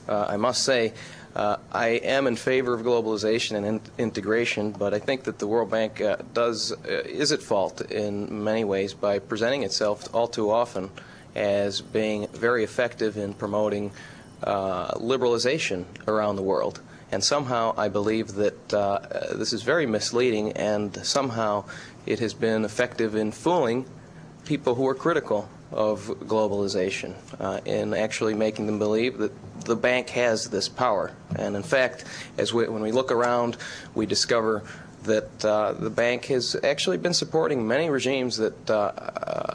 I must say I am in favor of globalization and integration, but I think that the World Bank is at fault in many ways by presenting itself all too often as being very effective in promoting liberalization around the world. And somehow I believe that this is very misleading, and somehow it has been effective in fooling people who are critical of globalization, in actually making them believe that the bank has this power. And in fact, when we look around, we discover that the bank has actually been supporting many regimes that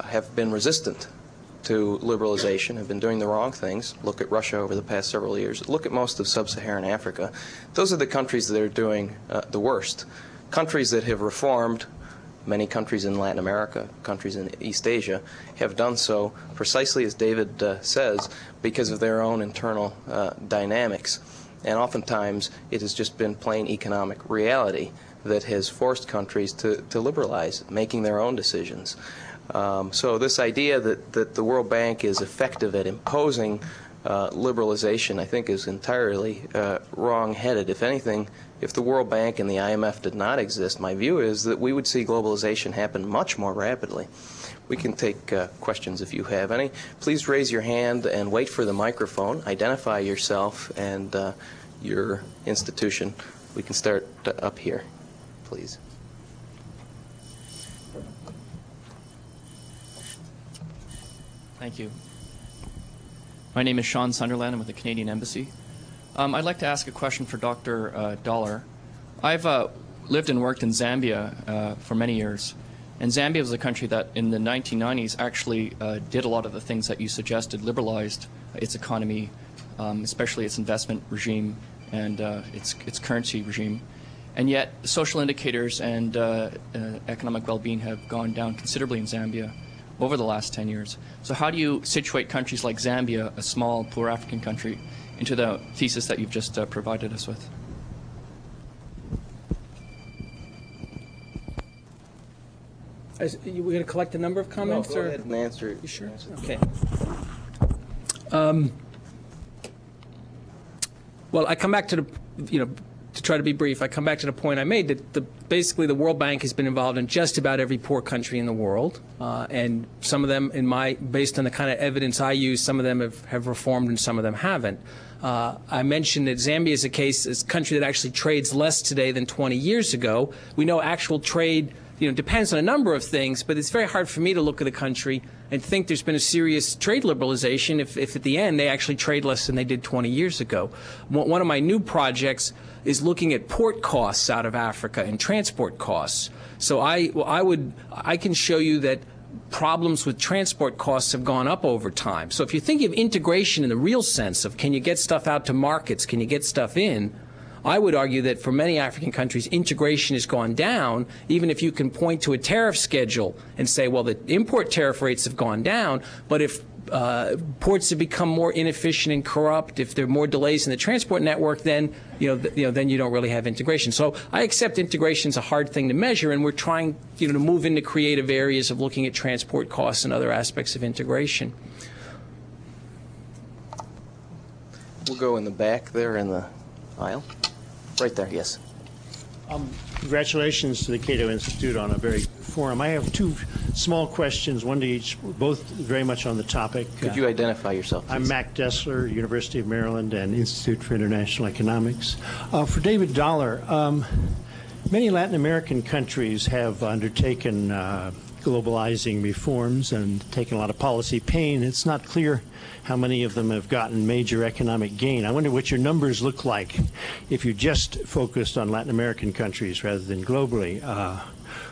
have been resistant to liberalization, have been doing the wrong things. Look at Russia over the past several years. Look at most of sub-Saharan Africa. Those are the countries that are doing the worst. Countries that have reformed, many countries in Latin America, countries in East Asia, have done so precisely as David says, because of their own internal dynamics. And oftentimes it has just been plain economic reality that has forced countries to liberalize, making their own decisions. So this idea that the World Bank is effective at imposing liberalization, I think, is entirely wrong-headed. If anything, if the World Bank and the IMF did not exist, my view is that we would see globalization happen much more rapidly. We can take questions if you have any. Please raise your hand and wait for the microphone. Identify yourself and your institution. We can start up here, please. Thank you. My name is Sean Sunderland. I'm with the Canadian Embassy. I'd like to ask a question for Dr. Dollar. I've lived and worked in Zambia for many years, and Zambia was a country that in the 1990s actually did a lot of the things that you suggested, liberalized its economy, especially its investment regime and its currency regime. And yet social indicators and economic well-being have gone down considerably in Zambia over the last 10 years. So how do you situate countries like Zambia, a small, poor African country, into the thesis that you've just provided us with? We're going to collect a number of comments? No, go ahead and answer it. You sure? Okay. Well, I come back to the, try to be brief, I come back to the point I made that basically the World Bank has been involved in just about every poor country in the world, and some of them, based on the kind of evidence I use, some of them have reformed and some of them haven't. I mentioned that Zambia is a country that actually trades less today than 20 years ago. We know actual trade, depends on a number of things, but it's very hard for me to look at a country and think there's been a serious trade liberalization if at the end they actually trade less than they did 20 years ago. One of my new projects is looking at port costs out of Africa and transport costs. So I can show you that problems with transport costs have gone up over time. So if you think of integration in the real sense of can you get stuff out to markets, can you get stuff in, I would argue that for many African countries, integration has gone down, even if you can point to a tariff schedule and say, well, the import tariff rates have gone down, but if ports have become more inefficient and corrupt, if there are more delays in the transport network, then then you don't really have integration. So I accept integration is a hard thing to measure, and we're trying to move into creative areas of looking at transport costs and other aspects of integration. We'll go in the back there in the aisle. Right there, yes. Congratulations to the Cato Institute on a very forum. I have two small questions, one to each, both very much on the topic. Could you identify yourself, please? I'm Mac Dessler, University of Maryland and Institute for International Economics. For David Dollar, many Latin American countries have undertaken globalizing reforms and taken a lot of policy pain. It's not clear how many of them have gotten major economic gain. I wonder what your numbers look like if you just focused on Latin American countries rather than globally.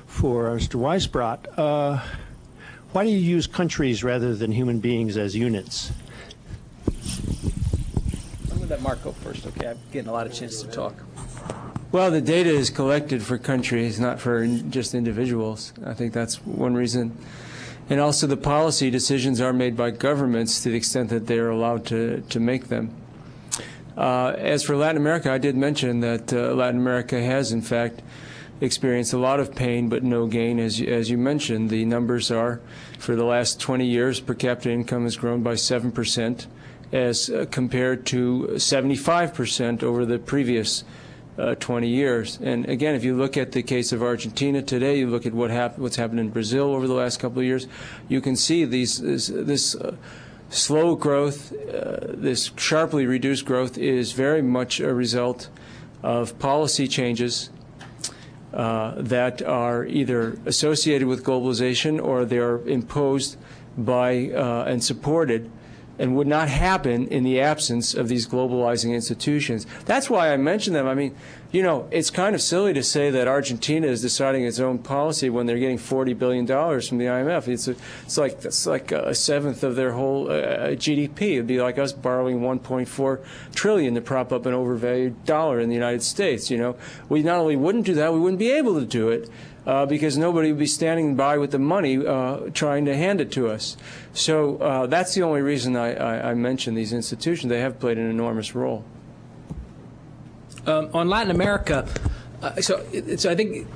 For Mr. Weisbrot, why do you use countries rather than human beings as units? I'm going to let Mark go first, okay? I'm getting a lot of chances to talk. Well, the data is collected for countries, not for just individuals. I think that's one reason. And also the policy decisions are made by governments to the extent that they are allowed to make them. As for Latin America, I did mention that Latin America has, in fact, experienced a lot of pain but no gain. As you mentioned, the numbers are, for the last 20 years, per capita income has grown by 7% as compared to 75% over the previous 20 years. And again, if you look at the case of Argentina today, you look at what's happened in Brazil over the last couple of years, you can see this slow growth, this sharply reduced growth is very much a result of policy changes that are either associated with globalization or they are imposed by and supported and would not happen in the absence of these globalizing institutions. That's why I mention them. I mean, it's kind of silly to say that Argentina is deciding its own policy when they're getting $40 billion from the IMF. It's like a seventh of their whole GDP. It'd be like us borrowing $1.4 trillion to prop up an overvalued dollar in the United States. We not only wouldn't do that, we wouldn't be able to do it. Because nobody would be standing by with the money trying to hand it to us. So that's the only reason I mention these institutions. They have played an enormous role. On Latin America, so I think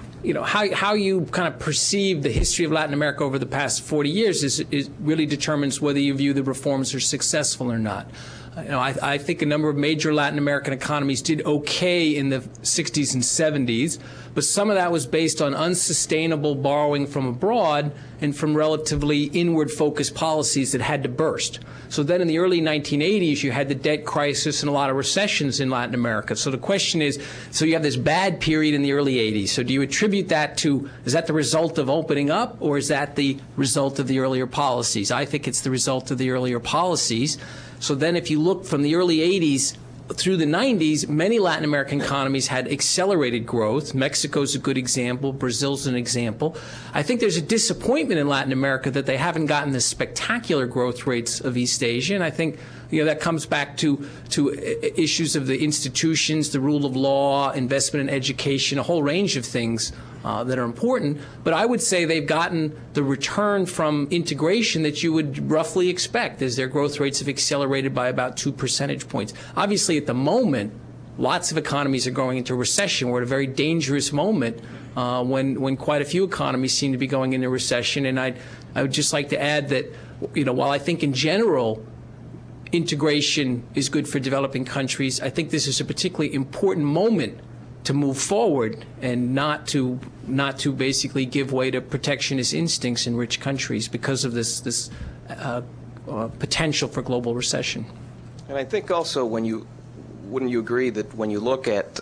how you kind of perceive the history of Latin America over the past 40 years is really determines whether you view the reforms are successful or not. I think a number of major Latin American economies did okay in the 60s and 70s, but some of that was based on unsustainable borrowing from abroad and from relatively inward-focused policies that had to burst. So then in the early 1980s, you had the debt crisis and a lot of recessions in Latin America. So the question is, so you have this bad period in the early 80s. So do you attribute that to, is that the result of opening up, or is that the result of the earlier policies? I think it's the result of the earlier policies. So then if you look from the early 80s through the 90s, many Latin American economies had accelerated growth. Mexico's a good example. Brazil's an example. I think there's a disappointment in Latin America that they haven't gotten the spectacular growth rates of East Asia. And I think that comes back to issues of the institutions, the rule of law, investment in education, a whole range of things that are important. But I would say they've gotten the return from integration that you would roughly expect as their growth rates have accelerated by about 2 percentage points. Obviously, at the moment, lots of economies are going into recession. We're at a very dangerous moment when quite a few economies seem to be going into recession. And I would just like to add that, while I think in general integration is good for developing countries, I think this is a particularly important moment move forward and not to basically give way to protectionist instincts in rich countries because of this potential for global recession. And I think also wouldn't you agree that when you look at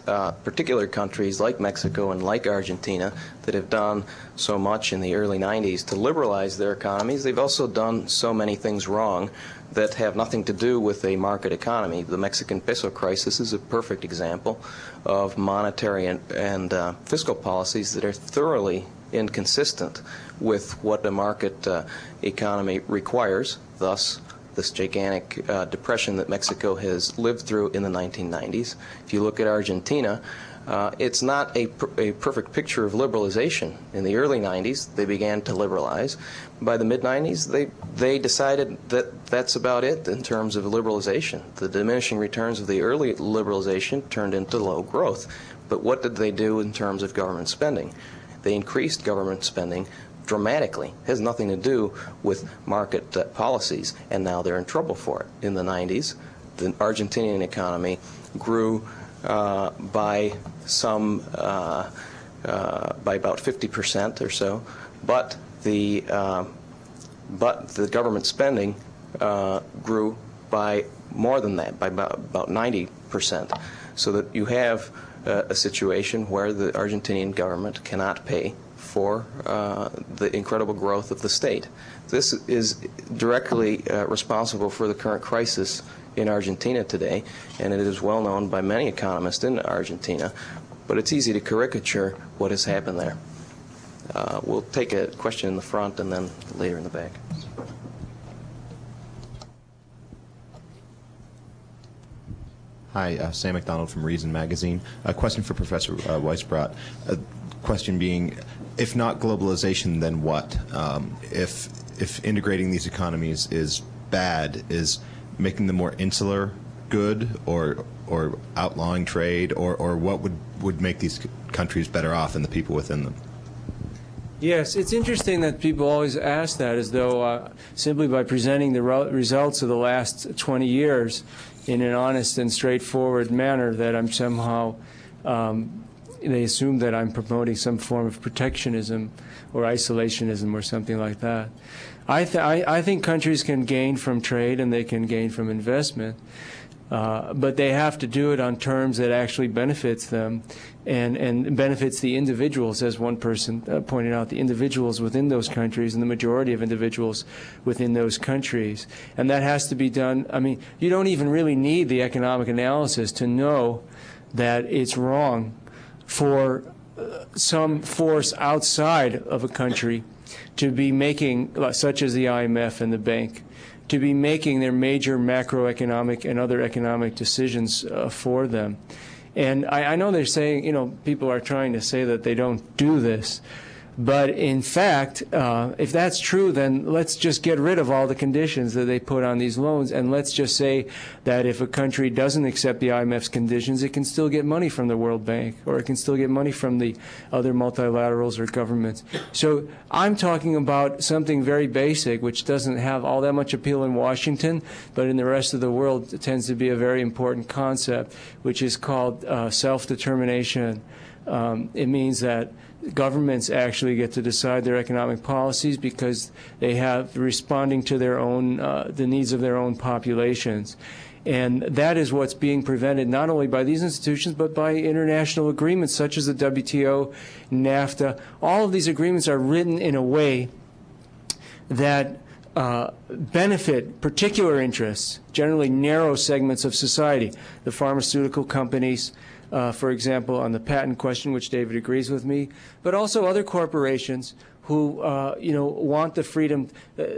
particular countries like Mexico and like Argentina that have done so much in the early 90s to liberalize their economies, they've also done so many things wrong that have nothing to do with a market economy. The Mexican peso crisis is a perfect example of monetary and fiscal policies that are thoroughly inconsistent with what a market economy requires, thus this gigantic depression that Mexico has lived through in the 1990s. If you look at Argentina, it's not a perfect picture of liberalization. In the early 90s, they began to liberalize. By the mid-90s, they decided that that's about it in terms of liberalization. The diminishing returns of the early liberalization turned into low growth. But what did they do in terms of government spending? They increased government spending dramatically. It has nothing to do with market policies, and now they're in trouble for it. In the 90s, the Argentinian economy grew by about 50% or so, but the government spending grew by more than that, by about 90%, so that you have a situation where the Argentinian government cannot pay for the incredible growth of the state. This is directly responsible for the current crisis in Argentina today, and it is well known by many economists in Argentina, but it's easy to caricature what has happened there. We'll take a question in the front and then later in the back. Hi, Sam McDonald from Reason Magazine. A question for Professor Weisbrot. Question being, if not globalization, then what? If integrating these economies is bad, is making them more insular good, or outlawing trade, or what would make these countries better off and the people within them? Yes, it's interesting that people always ask that as though simply by presenting the results of the last 20 years in an honest and straightforward manner that I'm somehow, they assume that I'm promoting some form of protectionism or isolationism or something like that. I think countries can gain from trade and they can gain from investment, but they have to do it on terms that actually benefits them and benefits the individuals, as one person pointed out, the individuals within those countries and the majority of individuals within those countries. And that has to be done. I mean, you don't even really need the economic analysis to know that it's wrong for some force outside of a country to be making, such as the IMF and the bank, to be making their major macroeconomic and other economic decisions for them. And I know they're saying, you know, people are trying to say that they don't do this. But in fact, if that's true, then let's just get rid of all the conditions that they put on these loans, and let's just say that if a country doesn't accept the IMF's conditions, it can still get money from the World Bank, or it can still get money from the other multilaterals or governments. So I'm talking about something very basic, which doesn't have all that much appeal in Washington, but in the rest of the world it tends to be a very important concept, which is called self-determination. It means that governments actually get to decide their economic policies because they have responding to their own the needs of their own populations. And that is what's being prevented not only by these institutions but by international agreements such as the WTO, NAFTA. All of these agreements are written in a way that benefit particular interests, generally narrow segments of society, the pharmaceutical companies, for example, on the patent question, which David agrees with me, but also other corporations who, want the freedom.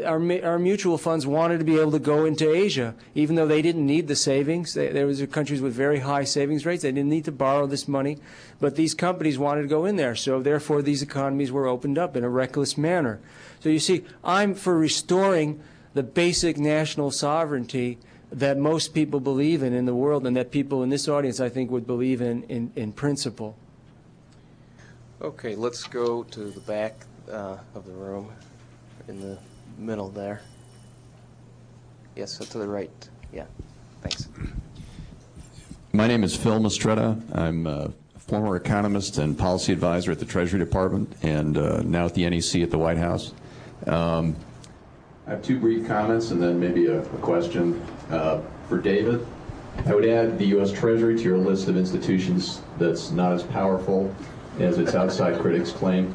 Our mutual funds wanted to be able to go into Asia, even though they didn't need the savings. There was countries with very high savings rates. They didn't need to borrow this money, but these companies wanted to go in there. So therefore, these economies were opened up in a reckless manner. So you see, I'm for restoring the basic national sovereignty that most people believe in the world, and that people in this audience, I think, would believe in principle. Okay, let's go to the back of the room, in the middle there. Yes, to the right. Yeah, thanks. My name is Phil Mastretta. I'm a former economist and policy advisor at the Treasury Department, and now at the NEC at the White House. I have two brief comments and then maybe a question for David. I would add the U.S. Treasury to your list of institutions that's not as powerful as its outside critics claim,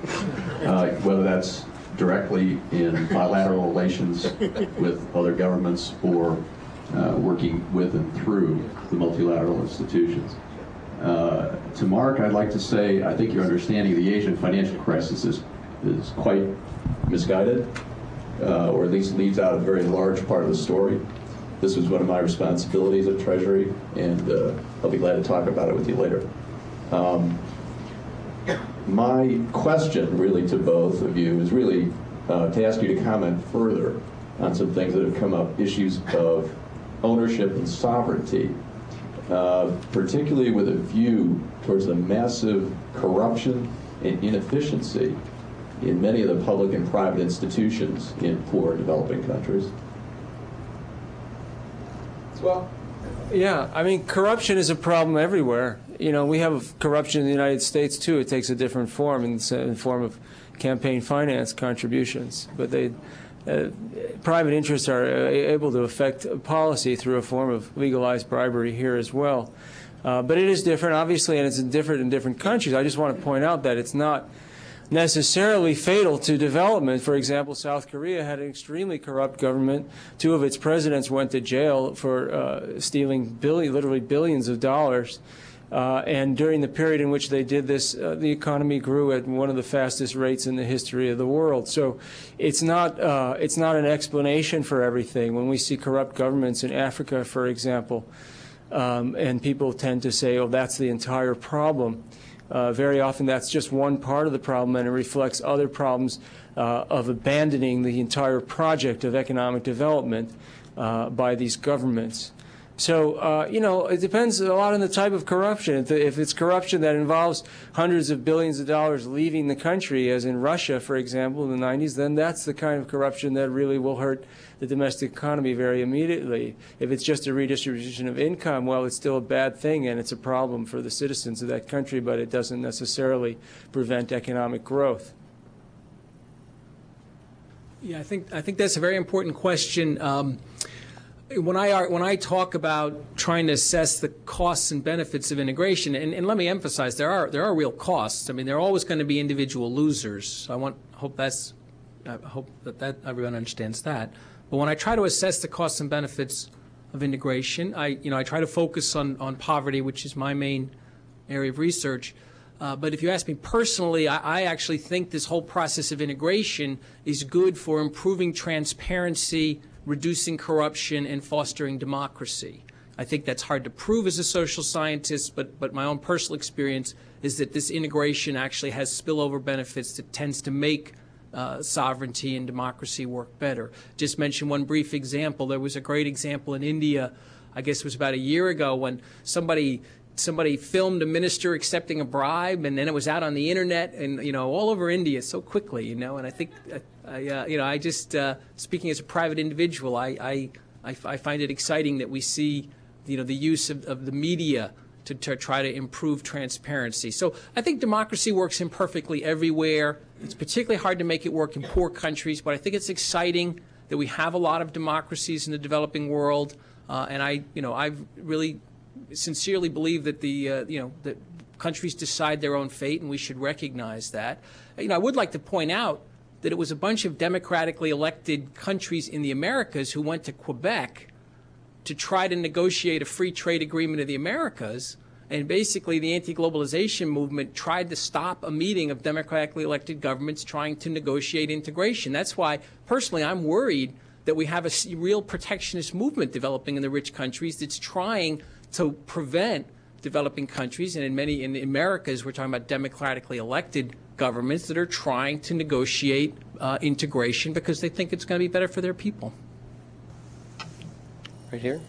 whether that's directly in bilateral relations with other governments or working with and through the multilateral institutions. To Mark, I'd like to say I think your understanding of the Asian financial crisis is quite misguided, or at least leaves out a very large part of the story. This was one of my responsibilities at Treasury, and I'll be glad to talk about it with you later. My question really to both of you is really to ask you to comment further on some things that have come up, issues of ownership and sovereignty, particularly with a view towards the massive corruption and inefficiency in many of the public and private institutions in poor and developing countries. Well, yeah, I mean, corruption is a problem everywhere. You know, we have corruption in the United States, too. It takes a different form in the form of campaign finance contributions. But private interests are able to affect policy through a form of legalized bribery here as well. But it is different, obviously, and it's different in different countries. I just want to point out that it's not necessarily fatal to development. For example, South Korea had an extremely corrupt government. Two of its presidents went to jail for stealing literally billions of dollars. And during the period in which they did this, the economy grew at one of the fastest rates in the history of the world. So it's not an explanation for everything. When we see corrupt governments in Africa, for example, and people tend to say, oh, that's the entire problem. Very often that's just one part of the problem, and it reflects other problems of abandoning the entire project of economic development by these governments. So, you know, it depends a lot on the type of corruption. If it's corruption that involves hundreds of billions of dollars leaving the country, as in Russia, for example, in the 90s, then that's the kind of corruption that really will hurt the domestic economy very immediately. If it's just a redistribution of income, well, it's still a bad thing, and it's a problem for the citizens of that country, but it doesn't necessarily prevent economic growth. Yeah, I think that's a very important question. When I talk about trying to assess the costs and benefits of integration, and let me emphasize, there are real costs. I mean, there are always going to be individual losers. So I hope that everyone understands that. But when I try to assess the costs and benefits of integration, I try to focus on poverty, which is my main area of research. But if you ask me personally, I actually think this whole process of integration is good for improving transparency, reducing corruption, and fostering democracy. I think that's hard to prove as a social scientist, but my own personal experience is that this integration actually has spillover benefits that tends to make sovereignty and democracy work better. Just mention one brief example. There was a great example in India, I guess it was about a year ago, when somebody filmed a minister accepting a bribe, and then it was out on the internet and all over India so quickly, and I think I just speaking as a private individual, I find it exciting that we see the use of the media to try to improve transparency. So I think democracy works imperfectly everywhere. It's particularly hard to make it work in poor countries, but I think it's exciting that we have a lot of democracies in the developing world, and I really sincerely believe that that countries decide their own fate, and we should recognize that. I would like to point out that it was a bunch of democratically elected countries in the Americas who went to Quebec to try to negotiate a free trade agreement of the Americas, and basically the anti-globalization movement tried to stop a meeting of democratically elected governments trying to negotiate integration. That's why, personally, I'm worried that we have a real protectionist movement developing in the rich countries that's trying to prevent developing countries, and in the Americas, we're talking about democratically elected governments that are trying to negotiate integration because they think it's going to be better for their people. Right here.